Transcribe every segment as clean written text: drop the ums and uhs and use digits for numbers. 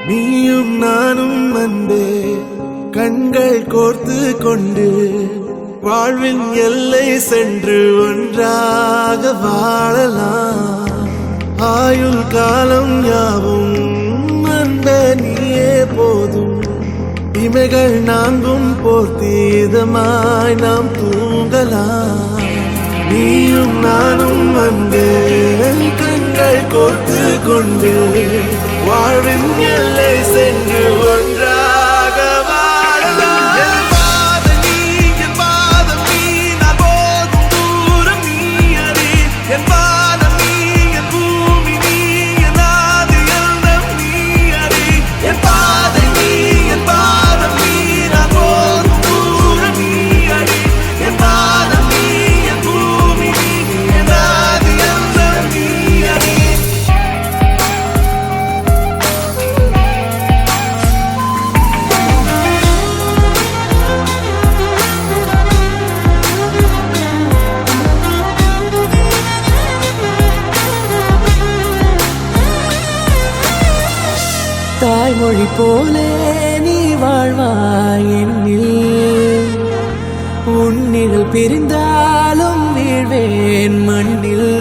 நீயும் நானும் அன்பே கண்கள் கோர்த்து கொண்டு வாழ்வின் எல்லை சென்று ஒன்றாக வாழலாம். ஆயுள் காலம் யாவும் அன்பே நீயே போதும். இமைகள் நான்கும் போர்த்தி இதமாய் நாம் தூங்கலாம். நீயும் நானும் அன்பே கண்கள் கோர்த்து கொண்டு வாழ்வின் எல்லை சென்று ஒன்றாக வாழலாம். என் பாதம் நீ, என் பாதம் நீ, நான் போகும் தூரம் நீ அறி. என் பாதம் நீ, என் பூமி நீ, என் ஆதி எல்லாம் நீ அறி. என் பாதம் நீ, என் பாதம் நீ, நான் போகும் தூரம் நீ அறி. என் பாதம் நீ, என் பூமி நீ, என் ஆதி எல்லாம் நீ அறி. தாய்மொழி போலே நீ வாழ்வாய் என்னில். உன்னில் பிரிந்தாலும் வீழ்வேன் மண்ணில்.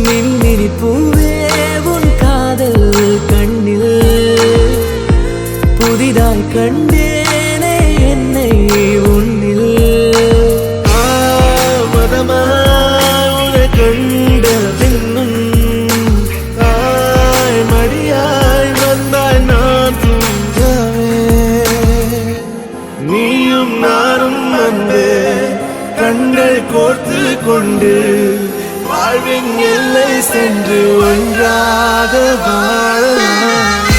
மின்மினி பூவே உன் காதல் கண்ணில். புதிதாய் கண்டேனே என்னை உன்னில். மதமாய் உன்னை கண்ட பின்னும் தாய் மடியாய் வந்தாய் நான் தூங்கவே. நீயும் நானும் அன்பே கண்கள் கோர்த்து கொண்டு வாழ்வின் எல்லை சென்று ஒன்றாக வாழலாம்.